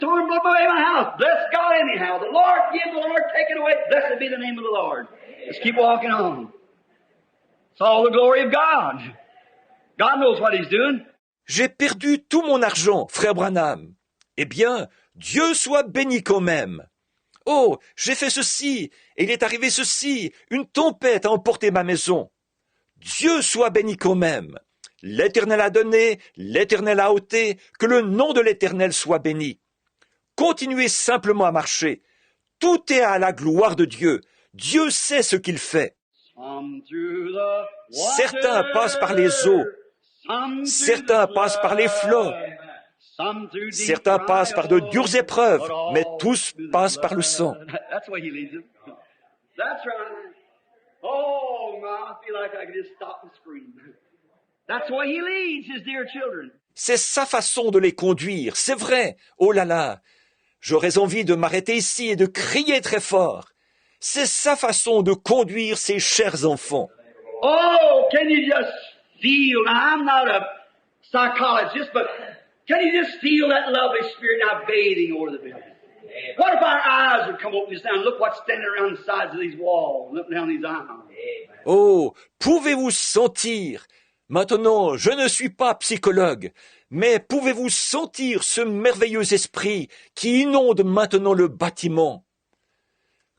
torn blood away my house. Bless God anyhow. The Lord give, the Lord take it away. Blessed be the name of the Lord. Let's keep walking on. It's all the glory of God. God knows what He's doing. J'ai perdu tout mon argent, frère Branham. Eh bien, Dieu soit béni quand même. Oh, j'ai fait ceci, et il est arrivé ceci, une tempête a emporté ma maison. Dieu soit béni quand même. L'Éternel a donné, l'Éternel a ôté, que le nom de l'Éternel soit béni. Continuez simplement à marcher. Tout est à la gloire de Dieu. Dieu sait ce qu'il fait. Certains passent par les eaux, certains passent par les flots, certains passent par de dures épreuves, mais tous passent par le sang. C'est sa façon de les conduire, c'est vrai. Oh là là, j'aurais envie de m'arrêter ici et de crier très fort. C'est sa façon de conduire ses chers enfants. Oh, can you just feel, now I'm not a psychologist, but can you just feel that lovely spirit now bathing over the building? What if our eyes would come open just now and look what's standing around the sides of these walls, look down these aisles. Oh, pouvez-vous sentir, maintenant je ne suis pas psychologue, mais pouvez-vous sentir ce merveilleux esprit qui inonde maintenant le bâtiment?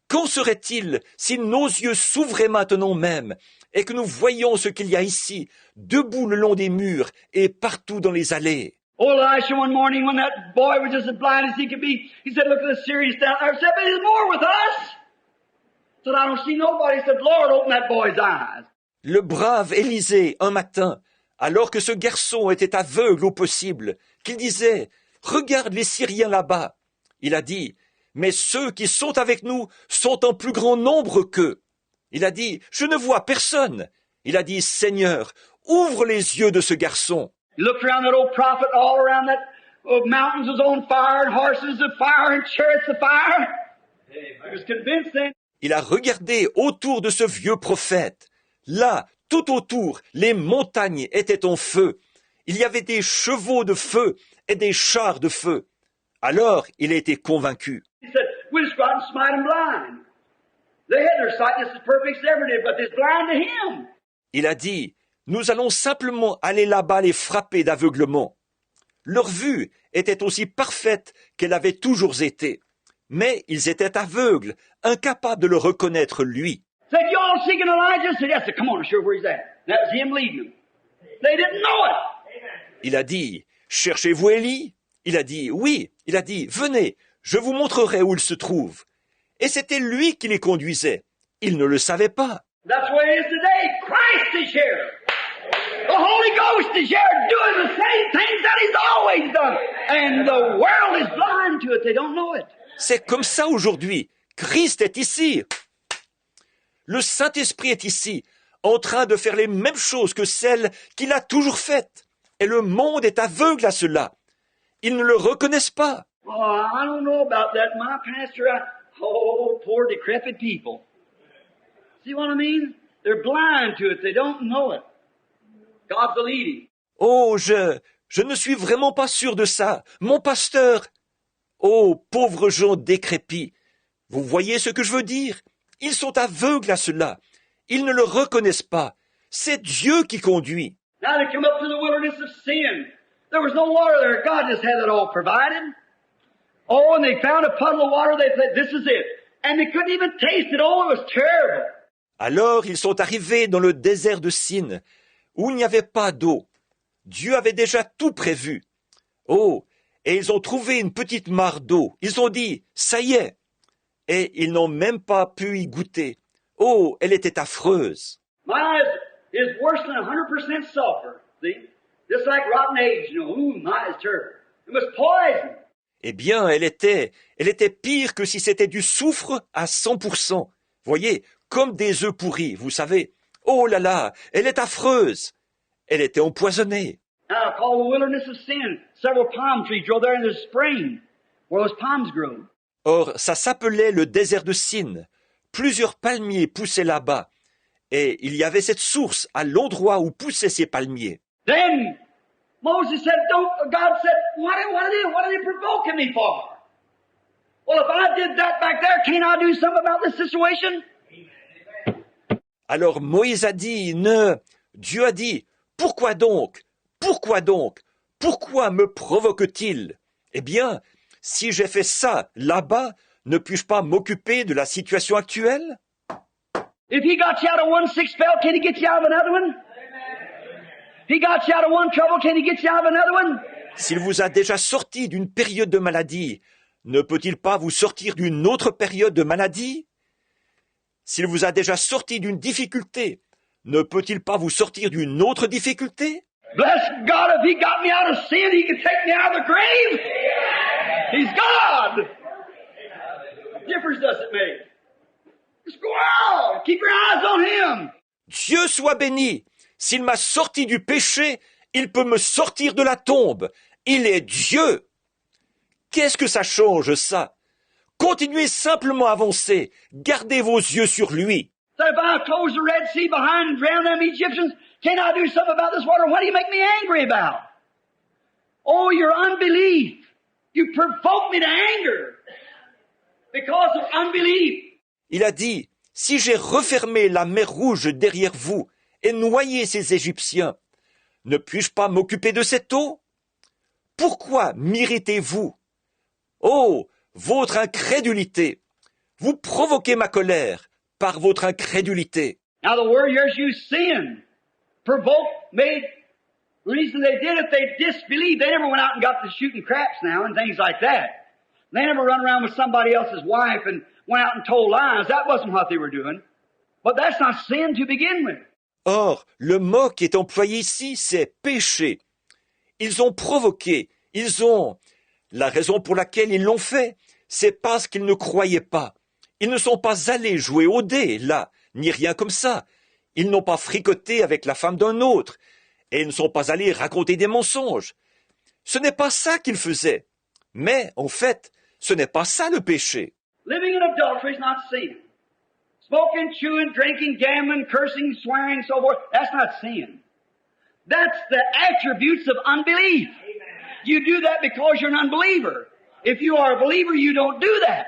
Qu'en serait-il si nos yeux s'ouvraient maintenant même et que nous voyions ce qu'il y a ici, debout le long des murs et partout dans les allées? Oh, Elisha, one morning when that boy was just as blind as he could be, he said, look at the Syrians down there. I said, but there's more with us. I said, I don't see nobody. He said, Lord, open that boy's eyes. Le brave Élisée, un matin, alors que ce garçon était aveugle au possible, qu'il disait, regarde les Syriens là-bas. Il a dit, mais ceux qui sont avec nous sont en plus grand nombre qu'eux. Il a dit, je ne vois personne. Il a dit, Seigneur, ouvre les yeux de ce garçon. He looked around that old prophet, all around that mountains was on fire, and horses of fire, and chariots of fire. He was convinced then. Il a regardé autour de ce vieux prophète. Là, tout autour, les montagnes étaient en feu. Il y avait des chevaux de feu et des chars de feu. Alors, il a été convaincu. He said, we'll just go out and smite them blind. They had their sight just as perfect as ever did, but they're blind to him. Il a dit, nous allons simplement aller là-bas les frapper d'aveuglement. Leur vue était aussi parfaite qu'elle avait toujours été. Mais ils étaient aveugles, incapables de le reconnaître lui. Said, you all seeking Elijah? Said, yes. Said, come on and show where he's at. That was him leading them. They didn't know it. Il a dit, cherchez-vous Élie? Il a dit, oui. Il a dit, venez, je vous montrerai où il se trouve. Et c'était lui qui les conduisait. Ils ne le savaient pas. That's the way it is today. Christ is here. The Holy Ghost is here doing the same things that He's always done. And the world is blind to it. They don't know it. C'est comme ça aujourd'hui. Christ est ici. Le Saint-Esprit est ici, en train de faire les mêmes choses que celles qu'il a toujours faites. Et le monde est aveugle à cela. Ils ne le reconnaissent pas. Oh, I don't know about that. My pastor, oh, poor decrepit people. See what I mean? They're blind to it. They don't know it. God's the leading. Oh, je ne suis vraiment pas sûr de ça. Mon pasteur. Oh, pauvres gens décrépits. Vous voyez ce que je veux dire? Ils sont aveugles à cela. Ils ne le reconnaissent pas. C'est Dieu qui conduit. Now they come up to the wilderness of sin. There was no water there. God just had it all provided. Oh, and they found a puddle of water. They said, this is it. And they couldn't even taste it. Oh, it was terrible. Alors ils sont arrivés dans le désert de Sin, où il n'y avait pas d'eau. Dieu avait déjà tout prévu. Oh, et ils ont trouvé une petite mare d'eau. Ils ont dit, ça y est. Et ils n'ont même pas pu y goûter. Oh, elle était affreuse. My is worse than 100% sulfur. See? Just like rotten eggs, you know. Ooh, my is terrible. It was poison. Eh bien, elle était pire que si c'était du soufre à 100%. Voyez, comme des œufs pourris, vous savez. Oh là là, elle est affreuse. Elle était empoisonnée. Now, called the wilderness of sin. Several palm trees grow there in the spring, where those palms grow. Or, ça s'appelait le désert de Sin. Plusieurs palmiers poussaient là-bas. Et il y avait cette source à l'endroit où poussaient ces palmiers. Then Moses said, God said, what are they provoking me for? Well, if I did that back there, can't I do something about this situation? Alors Moïse a dit, Dieu a dit, pourquoi donc? Pourquoi donc? Pourquoi me provoque-t-il? Eh bien, si j'ai fait ça là-bas, ne puis-je pas m'occuper de la situation actuelle? If he got you out of one sick spell, can he get you out of another one? If he got you out of one trouble, can he get you out of another one? S'il vous a déjà sorti d'une période de maladie, ne peut-il pas vous sortir d'une autre période de maladie? S'il vous a déjà sorti d'une difficulté, ne peut-il pas vous sortir d'une autre difficulté? Bless God, if he got me out of sin, he can take me out of the grave. He's God. What difference does it make? Just go out. Keep your eyes on him. Dieu soit béni. S'il m'a sorti du péché, il peut me sortir de la tombe. Il est Dieu. Qu'est-ce que ça change, ça? Continuez simplement à avancer. Gardez vos yeux sur lui. So if I close the Red Sea behind and drown them Egyptians, can I do something about this water? What do you make me angry about? Oh, your unbelief. You provoke me to anger because of unbelief. Il a dit, si j'ai refermé la mer Rouge derrière vous et noyé ces Égyptiens, ne puis-je pas m'occuper de cette eau? Pourquoi m'irritez-vous? Oh, votre incrédulité! Vous provoquez ma colère par votre incrédulité. Now the word here's used sin. Provoke, made, the reason they did it, they disbelieved. They never went out and got to shooting craps now and things like that. They never run around with somebody else's wife and went out and told lies. That wasn't what they were doing. But that's not sin to begin with. Or, le mot qui est employé ici, c'est péché. Ils ont provoqué, La raison pour laquelle ils l'ont fait, c'est parce qu'ils ne croyaient pas. Ils ne sont pas allés jouer au dé, là, ni rien comme ça. Ils n'ont pas fricoté avec la femme d'un autre, et ils ne sont pas allés raconter des mensonges. Ce n'est pas ça qu'ils faisaient. Mais, en fait, ce n'est pas ça le péché. Living in adultery is not sin. Smoking, chewing, drinking, gambling, cursing, swearing, so forth, that's not sin. That's the attributes of unbelief. You do that because you're an unbeliever. If you are a believer, you don't do that.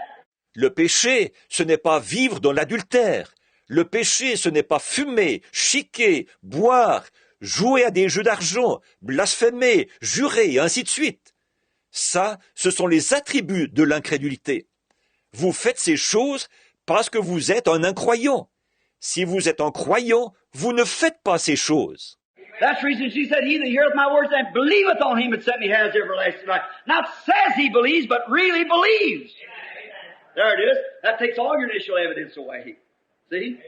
Le péché, ce n'est pas vivre dans l'adultère. Le péché, ce n'est pas fumer, chiquer, boire, jouer à des jeux d'argent, blasphémer, jurer, et ainsi de suite. Ça, ce sont les attributs de l'incrédulité. Vous faites ces choses parce que vous êtes un incroyant. Si vous êtes un croyant, vous ne faites pas ces choses. That's the reason she said, he that heareth my words and believeth on him that sent me has everlasting life. Not says he believes, but really believes. There it is. That takes all your initial evidence away. See?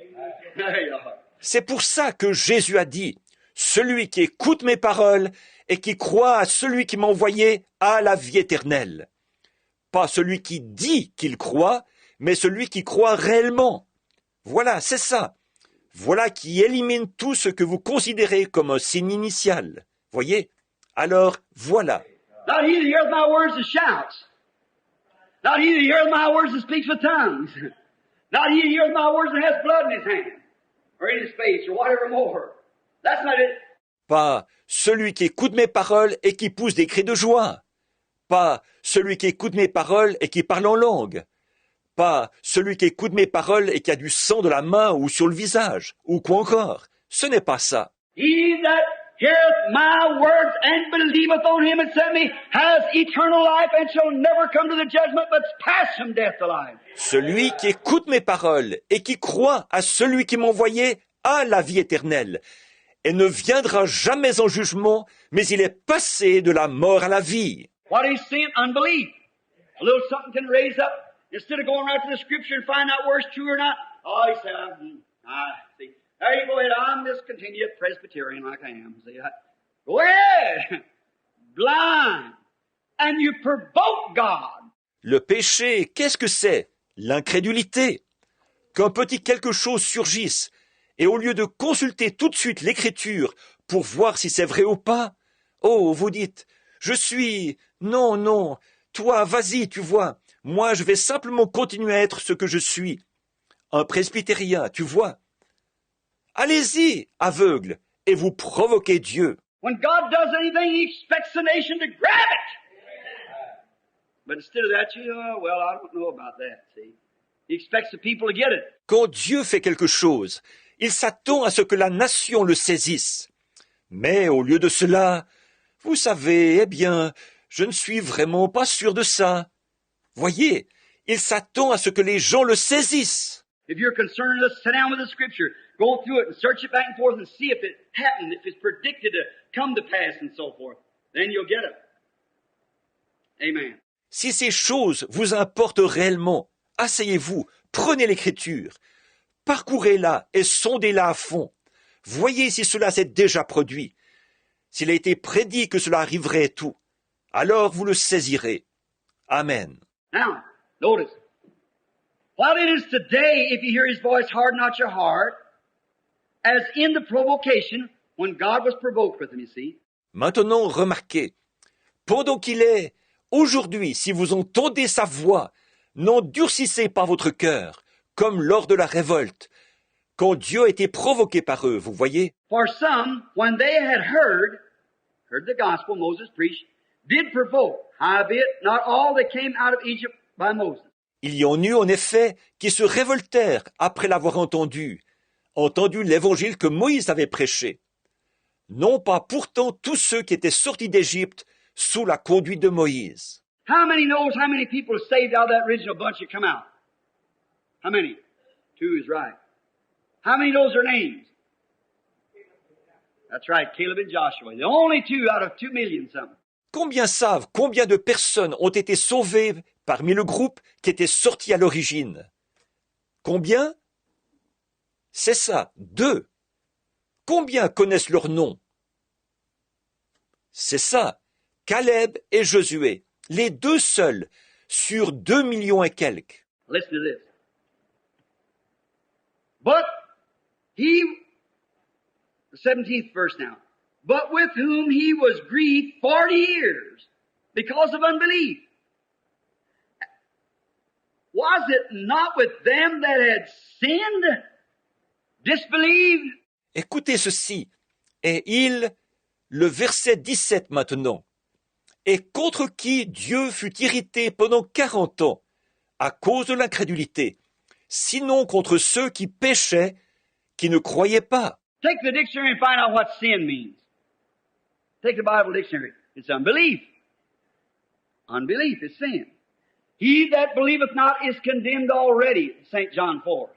There you are. C'est pour ça que Jésus a dit, celui qui écoute mes paroles et qui croit à celui qui m'a envoyé a la vie éternelle. Pas celui qui dit qu'il croit, mais celui qui croit réellement. Voilà, c'est ça. Voilà qui élimine tout ce que vous considérez comme un signe initial. Voyez? Alors, voilà. Not he that heareth my words that shouts. Not he that heareth my words that speaks with tongues. Not he that heareth my words that has blood in his hand, or in his face, or whatever more. That's not it. Pas celui qui écoute mes paroles et qui pousse des cris de joie. Pas celui qui écoute mes paroles et qui parle en langue. Pas celui qui écoute mes paroles et qui a du sang de la main ou sur le visage, ou quoi encore. Ce n'est pas ça. He that heareth my words and believeth on him that sent me has eternal life and shall never come to the judgment but pass from death to life. Celui qui écoute mes paroles et qui croit à celui qui m'a envoyé a la vie éternelle et ne viendra jamais en jugement, mais il est passé de la mort à la vie. What is sin? Unbelief. A little something can raise up. Instead of going right to the scripture and find out where it's true or not, oh, he said, see. There you go ahead. I'm discontinued Presbyterian like I am. See, go ahead. Blind. And you provoke God. Le péché, qu'est-ce que c'est? L'incrédulité. Qu'un petit quelque chose surgisse, et au lieu de consulter tout de suite l'écriture pour voir si c'est vrai ou pas, oh, vous dites, non, toi, vas-y, tu vois, moi, je vais simplement continuer à être ce que je suis. Un presbytérien, tu vois. Allez-y, aveugle, et vous provoquez Dieu. When God does anything, He expects the nation to grab it. But instead of that, well, I don't know about that, see. He expects the people to get it. Quand Dieu fait quelque chose, il s'attend à ce que la nation le saisisse. Mais au lieu de cela, vous savez, eh bien, je ne suis vraiment pas sûr de ça. Voyez, il s'attend à ce que les gens le saisissent. If you're concerned, let's sit down with the Scripture, go through it and search it back and forth and see if it happened, if it's predicted to come to pass and so forth. Then you'll get it. Amen. Si ces choses vous importent réellement, asseyez-vous, prenez l'Écriture, parcourez-la et sondez-la à fond. Voyez si cela s'est déjà produit. S'il a été prédit que cela arriverait et tout, alors vous le saisirez. Amen. Now, notice. What it is today, if you hear His voice, harden not your heart, as in the provocation, when God was provoked with them, you see. Maintenant, remarquez, pendant qu'il est, aujourd'hui, si vous entendez sa voix, n'endurcissez pas votre cœur, comme lors de la révolte, quand Dieu a été provoqué par eux, vous voyez. For some, when they had heard the gospel Moses preached, did provoke, howbeit not all that came out of Egypt by Moses. Il y en eut en effet qui se révoltèrent après l'avoir entendu l'évangile que Moïse avait prêché. Non pas pourtant tous ceux qui étaient sortis d'Égypte sous la conduite de Moïse. How many knows how many people saved out of that original bunch that come out? How many? 2 is right. How many knows their names? That's right, Caleb and Joshua. The only 2 out of 2 million something. Combien savent combien de personnes ont été sauvées parmi le groupe qui était sorti à l'origine? Combien? C'est ça, 2. Combien connaissent leur nom? C'est ça, Caleb et Josué, les 2 seuls sur 2 millions et quelques. Listen to this. But he, the 17th verse now, but with whom he was grieved 40 years because of unbelief. Was it not with them that had sinned, disbelieved? Écoutez ceci. Et il, le verset 17 maintenant, et contre qui Dieu fut irrité pendant 40 ans, à cause de l'incrédulité, sinon contre ceux qui péchaient, qui ne croyaient pas. Take the dictionary and find out what sin means. Take the Bible dictionary. It's unbelief. Unbelief is sin. He that believeth not is condemned already. St. John 4.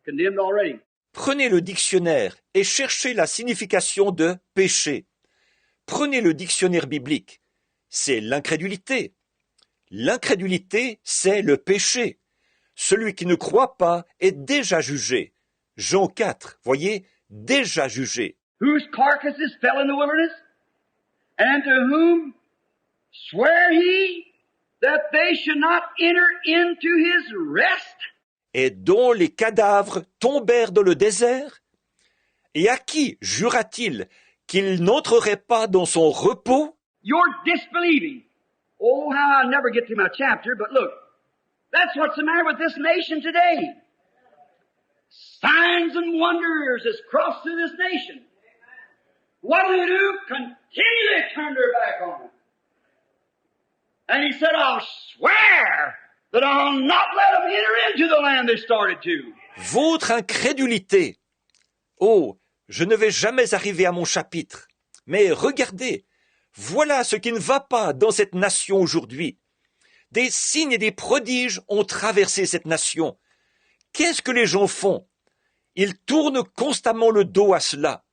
Condemned already. Prenez le dictionnaire et cherchez la signification de péché. Prenez le dictionnaire biblique. C'est l'incrédulité. L'incrédulité, c'est le péché. Celui qui ne croit pas est déjà jugé. Jean 4, voyez, déjà jugé. Whose carcasses fell in the wilderness, and to whom sware he that they should not enter into his rest? Et dont les cadavres tombèrent dans le désert? Et à qui jura-t-il qu'ils n'entreraient pas dans son repos? You're disbelieving. Oh, how I never get to my chapter, but look, that's what's the matter with this nation today. Signs and wonders has crossed through this nation. What do? Continually turn their back on it. And he said, I'll swear that I'll not let them enter into the land they started to. Votre incrédulité. Oh, je ne vais jamais arriver à mon chapitre. Mais regardez, voilà ce qui ne va pas dans cette nation aujourd'hui. Des signes et des prodiges ont traversé cette nation. Qu'est-ce que les gens font? Ils tournent constamment le dos à cela.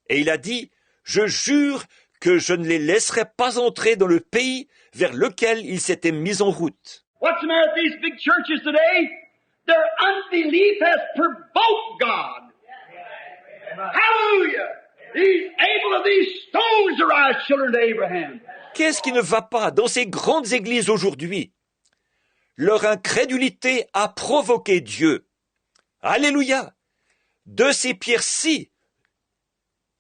Et il a dit, je jure que je ne les laisserai pas entrer dans le pays vers lequel ils s'étaient mis en route. What's the matter with these big churches today? Their unbelief has provoked God. Hallelujah! He's able of these stones to rise children to Abraham. Qu'est-ce qui ne va pas dans ces grandes églises aujourd'hui? Leur incrédulité a provoqué Dieu. Alléluia! De ces pierres-ci,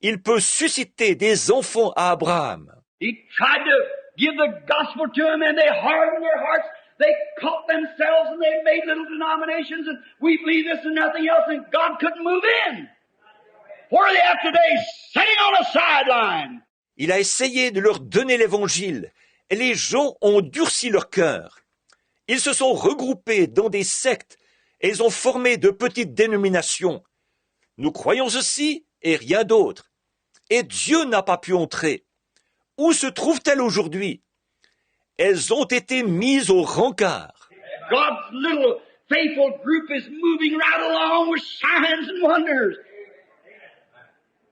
il peut susciter des enfants à Abraham. He tried to give the gospel to them and they hardened their hearts. They caught themselves and they made little denominations and we believe this and nothing else and God couldn't move in. Where are they at today? Sitting on a sideline. Il a essayé de leur donner l'évangile et les gens ont durci leur cœur. Ils se sont regroupés dans des sectes et ils ont formé de petites dénominations. Nous croyons ceci et rien d'autre. Et Dieu n'a pas pu entrer. Où se trouvent-elles aujourd'hui? Elles ont été mises au rencard. God's little faithful group is moving right along with signs and wonders.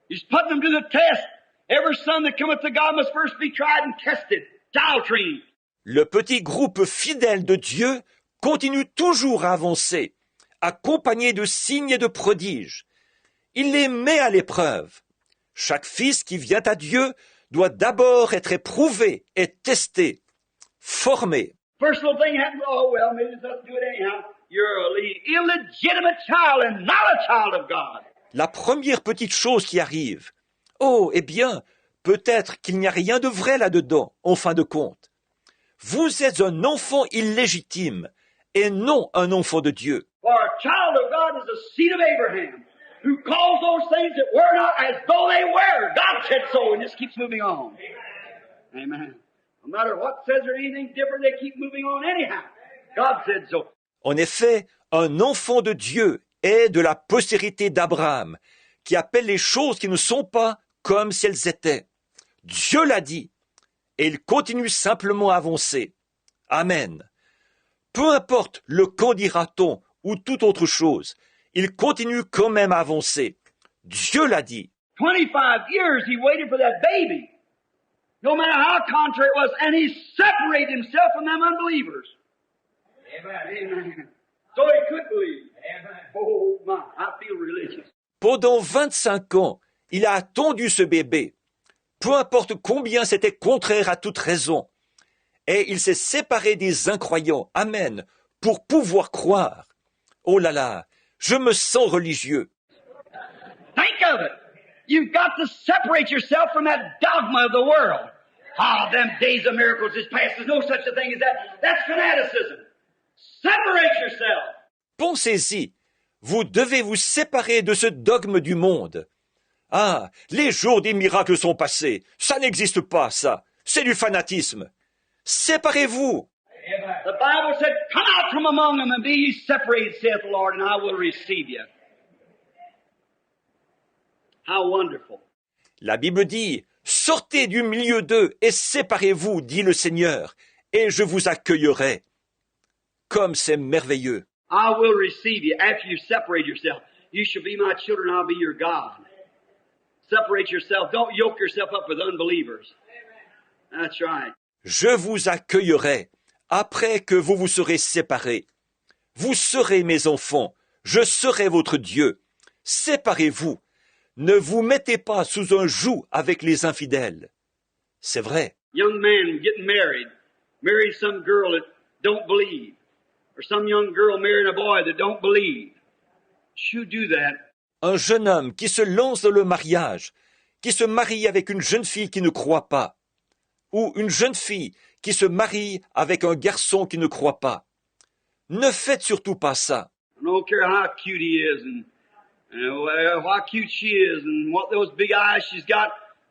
He's putting them to the test. Every son that cometh to God must first be tried and tested, doctrine. Le petit groupe fidèle de Dieu continue toujours à avancer, accompagné de signes et de prodiges. Il les met à l'épreuve. Chaque fils qui vient à Dieu doit d'abord être éprouvé et testé, formé. First little thing happens, oh well, maybe it's not good anyhow. You're a illegitimate child and not a child of God. La première petite chose qui arrive. Oh, eh bien, peut-être qu'il n'y a rien de vrai là-dedans, en fin de compte. Vous êtes un enfant illégitime et non un enfant de Dieu. For a child of God is the seed of Abraham, who calls those things that were not as though they were. God said so, and just keeps moving on. Amen. No matter what says or anything different, they keep moving on anyhow. God said so. En effet, un enfant de Dieu est de la postérité d'Abraham, qui appelle les choses qui ne sont pas comme si elles étaient. Dieu l'a dit, et il continue simplement à avancer. Amen. Peu importe le qu'en dira-t-on ou toute autre chose, il continue quand même à avancer. Dieu l'a dit. 25 years he waited for that baby, no matter how contrary it was, and he separated himself from them unbelievers. Amen. So he could believe. Amen. Oh my, I feel religious. Pendant 25 ans, il a attendu ce bébé, peu importe combien c'était contraire à toute raison. Et il s'est séparé des incroyants, amen, pour pouvoir croire. Oh là là, je me sens religieux. Think of it. You've got to separate yourself from that dogma of the world. Ah, them days of miracles is past. There's no such a thing as that. That's fanaticism. Separate yourself. Pensez-y, vous devez vous séparer de ce dogme du monde. Ah, les jours des miracles sont passés. Ça n'existe pas, ça. C'est du fanatisme. Séparez-vous. The Bible said, come out from among them and be ye separated, saith the Lord, and I will receive you. How wonderful. La Bible dit, sortez du milieu d'eux et séparez-vous, dit le Seigneur, et je vous accueillerai. Comme c'est merveilleux. I will receive you. After you separate yourself, you shall be my children, I'll be your God. Separate yourself. Don't yoke yourself up with unbelievers. That's right. Je vous accueillerai après que vous vous serez séparés. Vous serez mes enfants. Je serai votre Dieu. Séparez-vous. Ne vous mettez pas sous un joug avec les infidèles. C'est vrai. Young man getting married, marry some girl that don't believe, or some young girl marrying a boy that don't believe. You do that. Un jeune homme qui se lance dans le mariage, qui se marie avec une jeune fille qui ne croit pas, ou une jeune fille qui se marie avec un garçon qui ne croit pas. Ne faites surtout pas ça. I don't care how cute he is and how cute she is and what those big eyes she's got.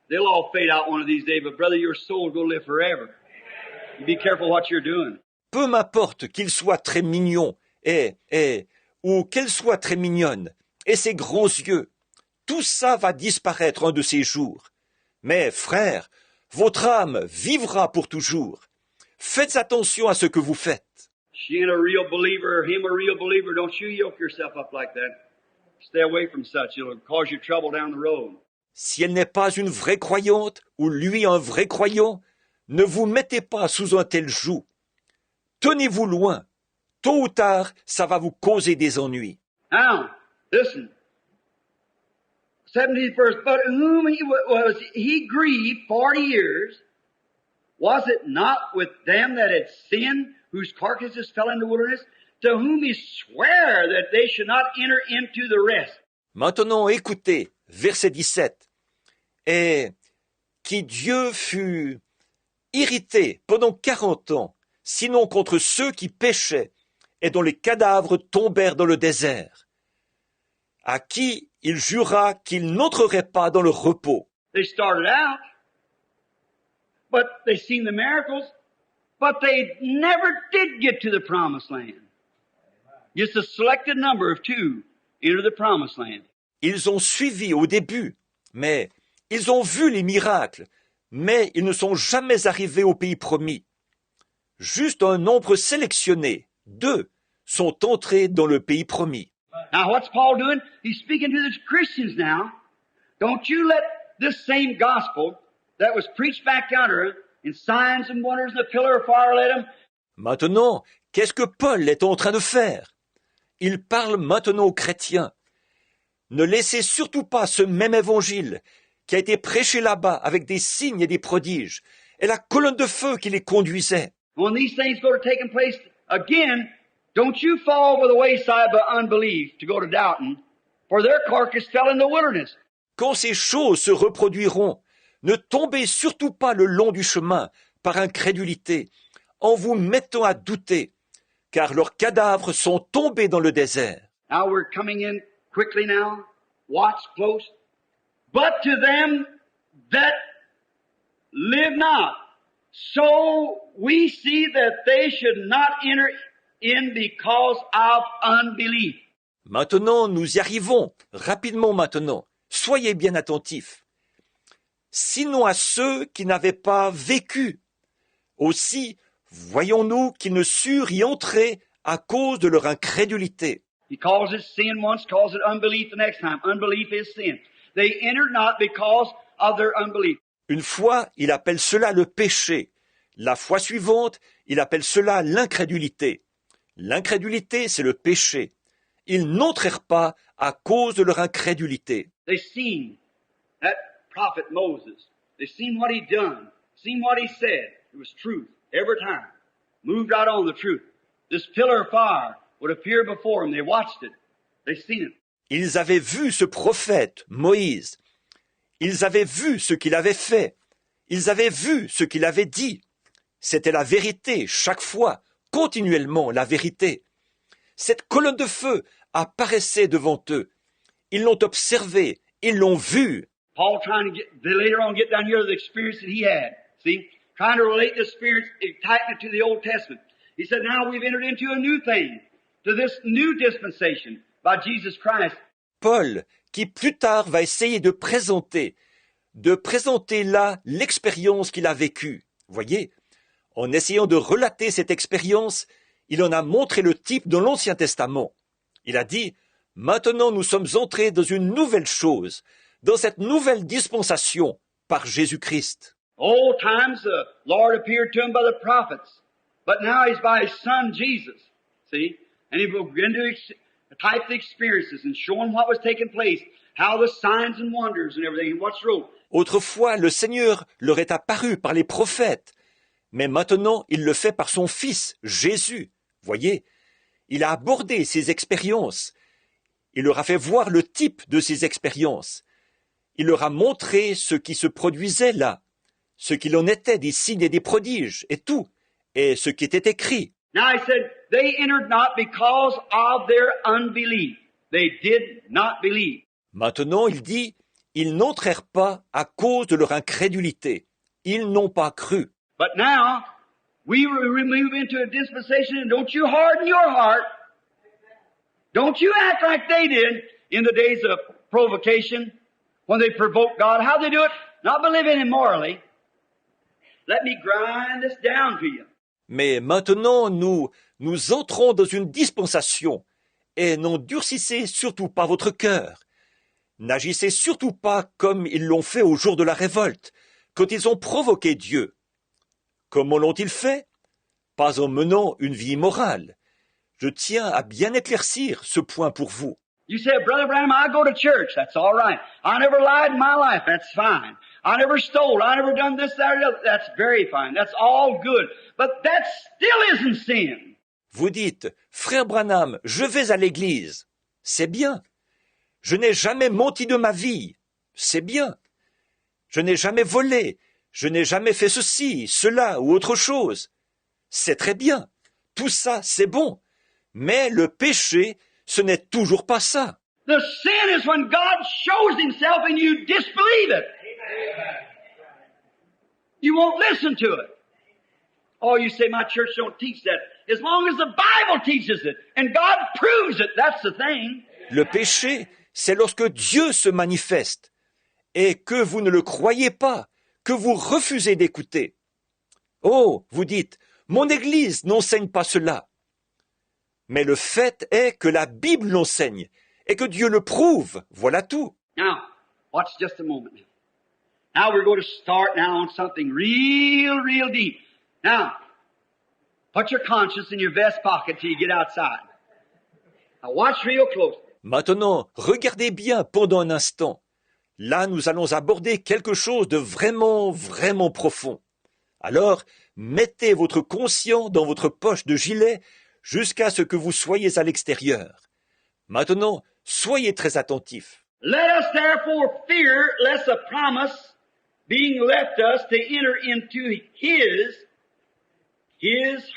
They'll all fade out one of these days, but brother, your soul will live forever. You be careful what you're doing. Peu m'importe qu'il soit très mignon ou qu'elle soit très mignonne, et ses grands yeux, tout ça va disparaître un de ces jours. Mais frère, votre âme vivra pour toujours. Faites attention à ce que vous faites. She ain't a real believer, or him a real believer. Don't you yoke yourself up like that. Stay away from such. It'll cause you trouble down the road. Si elle n'est pas une vraie croyante, ou lui un vrai croyant, ne vous mettez pas sous un tel joug. Tenez-vous loin. Tôt ou tard, ça va vous causer des ennuis. Now, listen. 17th verse, but whom was he grieved 40 years? Was it not with them that had sinned, whose carcasses fell in the wilderness, to whom he sware that they should not enter into the rest? Maintenant, écoutez, verset 17. Et qui Dieu fut irrité pendant 40 ans, sinon contre ceux qui péchaient, et dont les cadavres tombèrent dans le désert, à qui il jura qu'ils n'entreraient pas dans le repos. They started out but they seen the miracles, but they never did get to the promised land. Just a selected number of two enter the promised land. Ils ont suivi au début, mais ils ont vu les miracles, mais ils ne sont jamais arrivés au pays promis. Juste un nombre sélectionné, 2, sont entrés dans le pays promis. Now what's Paul doing? He's speaking to the Christians now. Don't you let this same gospel that was preached back yonder in signs and wonders and the pillar of fire let him. Maintenant, qu'est-ce que Paul est en train de faire? Il parle maintenant aux chrétiens. Ne laissez surtout pas ce même évangile qui a été prêché là-bas avec des signes et des prodiges et la colonne de feu qui les conduisait. When these things go to taking place again, don't you fall over the wayside by unbelief to go to doubting, for their carcass fell in the wilderness. Quand ces choses se reproduiront, ne tombez surtout pas le long du chemin par incrédulité, en vous mettant à douter, car leurs cadavres sont tombés dans le désert. Now we're coming in quickly now. Watch close. But to them that live not, so we see that they should not enter in because of unbelief. Maintenant, nous y arrivons, rapidement maintenant. Soyez bien attentifs. Sinon à ceux qui n'avaient pas vécu. Aussi, voyons-nous qu'ils ne surent y entrer à cause de leur incrédulité. He calls it sin once, calls it unbelief the next time. Unbelief is sin. They entered not because of their unbelief. Une fois, il appelle cela le péché. La fois suivante, il appelle cela l'incrédulité. L'incrédulité, c'est le péché. Ils n'entrèrent pas à cause de leur incrédulité. They seen that prophet Moses. They seen what he done. Seen what he said. It was truth every time. Moved right on the truth. This pillar of fire would appear before them. They watched it. They seen it. Ils avaient vu ce prophète, Moïse. Ils avaient vu ce qu'il avait fait. Ils avaient vu ce qu'il avait dit. C'était la vérité, chaque fois, continuellement la vérité. Cette colonne de feu apparaissait devant eux. Ils l'ont observé, ils l'ont vu. Paul trying to later on get down here to the experience that he had. See? Trying to relate the experience, tighten it to the Old Testament. He said, now we've entered into a new thing, to this new dispensation by Jesus Christ. Paul, qui plus tard va essayer de présenter là l'expérience qu'il a vécue. Voyez, en essayant de relater cette expérience, il en a montré le type dans l'Ancien Testament. Il a dit, maintenant nous sommes entrés dans une nouvelle chose, dans cette nouvelle dispensation par Jésus-Christ. Old times the Lord appeared to him by the prophets, but now he's by his son Jesus. See? And he began to type the experiences and show him what was taking place, how the signs and wonders and everything, and what's wrote. Autrefois, le Seigneur leur est apparu par les prophètes, mais maintenant il le fait par son Fils, Jésus. Voyez, il a abordé ces expériences. Il leur a fait voir le type de ces expériences. Il leur a montré ce qui se produisait là, ce qu'il en était des signes et des prodiges, et tout, et ce qui était écrit. Now he said, they entered not because of their unbelief. They did not believe. Maintenant, il dit, ils n'entrèrent pas à cause de leur incrédulité. Ils n'ont pas cru. But now, we move into a dispensation, and don't you harden your heart. Don't you act like they did in the days of provocation, when they provoked God. How they do it? Not by living immorally. Let me grind this down to you. Mais maintenant, nous entrons dans une dispensation, et n'endurcissez surtout pas votre cœur. N'agissez surtout pas comme ils l'ont fait au jour de la révolte, quand ils ont provoqué Dieu. Comment l'ont-ils fait? Pas en menant une vie immorale. Je tiens à bien éclaircir ce point pour vous. You say, Brother Branham, I go to church. That's all right. I never lied in my life. That's fine. I never stole. I never done this, that, or the other. That's very fine. That's all good. But that still isn't sin. Vous dites, Frère Branham, je vais à l'église. C'est bien. Je n'ai jamais menti de ma vie. C'est bien. Je n'ai jamais volé. Je n'ai jamais fait ceci, cela ou autre chose. C'est très bien. Tout ça, c'est bon. Mais le péché, ce n'est toujours pas ça. The sin is when God shows himself and you disbelieve it. You won't listen to it. Oh, you say my church don't teach that. As long as the Bible teaches it and God proves it, that's the thing. Le péché, c'est lorsque Dieu se manifeste et que vous ne le croyez pas, que vous refusez d'écouter. Oh, vous dites, mon Église n'enseigne pas cela. Mais le fait est que la Bible l'enseigne et que Dieu le prouve, voilà tout. Now, watch just a moment. Now we're going to start now on something real deep. Now, put your conscience in your vest pocket till you get outside. Now watch real close. Maintenant, regardez bien pendant un instant. Là, nous allons aborder quelque chose de vraiment profond. Alors, mettez votre conscient dans votre poche de gilet jusqu'à ce que vous soyez à l'extérieur. Maintenant, soyez très attentifs. Let us therefore fear lest a promise being left us to enter into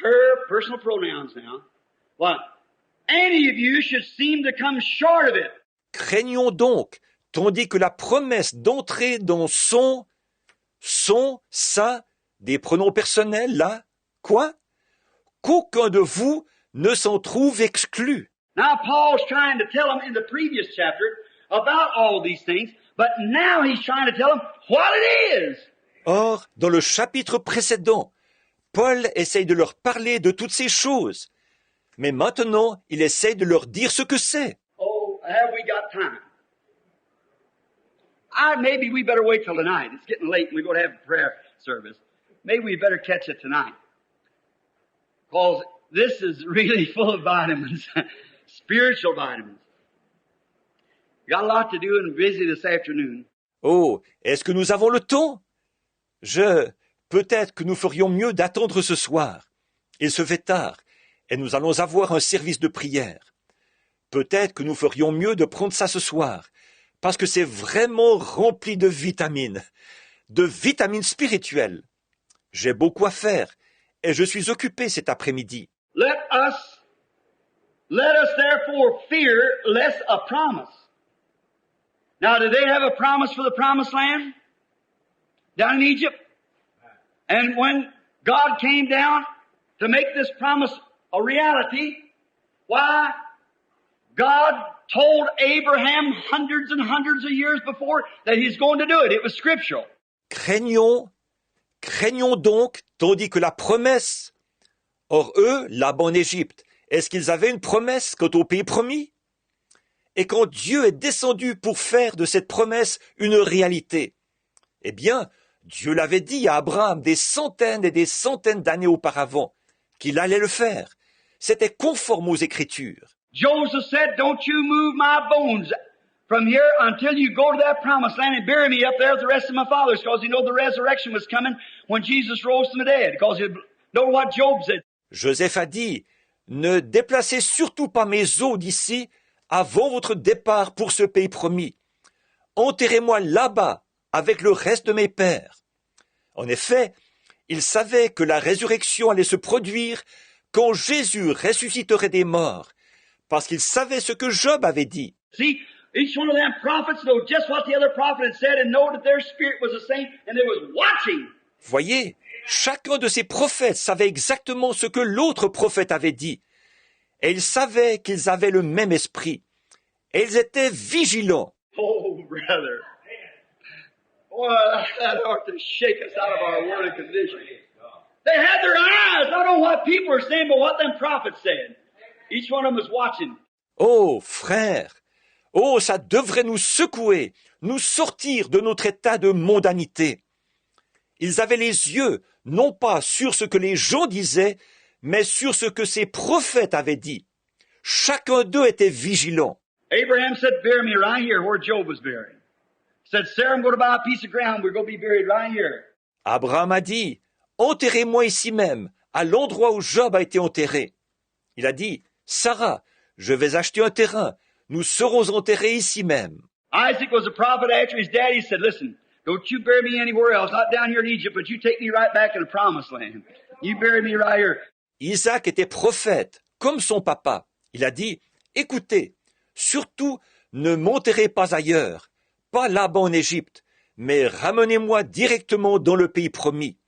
her personal pronouns now. What? Any of you should seem to come short of it. Craignons donc, tandis que la promesse d'entrer dans son, sa, des pronoms personnels, là, quoi? Qu'aucun de vous ne s'en trouve exclu. Now Paul's trying to tell them in the previous chapter about all these things, but now he's trying to tell them what it is. Or, dans le chapitre précédent, Paul essaye de leur parler de toutes ces choses. Mais maintenant, il essaye de leur dire ce que c'est. Oh, have we got time? Maybe we better wait till tonight. It's getting late and we're going to have a prayer service. Maybe we better catch it tonight. Because this is really full of vitamins, spiritual vitamins. We got a lot to do and busy this afternoon. Oh, est-ce que nous avons le temps? Peut-être que nous ferions mieux d'attendre ce soir. Il se fait tard et nous allons avoir un service de prière. Peut-être que nous ferions mieux de prendre ça ce soir, parce que c'est vraiment rempli de vitamines spirituelles. J'ai beaucoup à faire et je suis occupé cet après-midi. Let us therefore fear lest a promise. Now, did they have a promise for the promised land? Down in Egypt? And when God came down to make this promise a reality, why, God told Abraham hundreds and hundreds of years before that he's going to do it. It was scriptural. Craignons donc, tandis que la promesse. Or eux, là-bas en Égypte, est-ce qu'ils avaient une promesse quant au pays promis? Et quand Dieu est descendu pour faire de cette promesse une réalité, eh bien, Dieu l'avait dit à Abraham des centaines et des centaines d'années auparavant qu'il allait le faire. C'était conforme aux Écritures. Joseph said, don't you move my bones from here until you go to that promised land and bury me up there with the rest of my fathers, because you know the resurrection was coming when Jesus rose from the dead, because you know what Job said. Joseph a dit, ne déplacez surtout pas mes os d'ici avant votre départ pour ce pays promis. Enterrez-moi là-bas avec le reste de mes pères. En effet, il savait que la résurrection allait se produire quand Jésus ressusciterait des morts, parce qu'il savait ce que Job avait dit. See, each one of them prophets know just what the other prophet had said and know that their spirit was the same and they was watching. Voyez, chacun de ces prophètes savait exactement ce que l'autre prophète avait dit. Et ils savaient qu'ils avaient le même esprit. Et ils étaient vigilants. Oh, brother. Well, that ought to shake us out of our worldly condition. They had their eyes not on what people were saying, but what them prophets said. Each one of them was watching. Oh, frère! Oh, ça devrait nous secouer, nous sortir de notre état de mondanité. Ils avaient les yeux, non pas sur ce que les gens disaient, mais sur ce que ces prophètes avaient dit. Chacun d'eux était vigilant. Abraham said, bury me right here where Job was buried. Said, Sarah, I'm going to buy a piece of ground. We're going to be buried right here. Abraham a dit, enterrez-moi ici même, à l'endroit où Job a été enterré. Il a dit, Sarah, je vais acheter un terrain. Nous serons enterrés ici même. Isaac was a prophet after his dad. He said, listen, don't you bury me anywhere else, not down here in Egypt, but you take me right back to the promised land. You bury me right here. Isaac était prophète, comme son papa. Il a dit, écoutez, surtout, ne m'enterrez pas ailleurs, pas là-bas en Égypte, mais ramenez-moi directement dans le pays promis.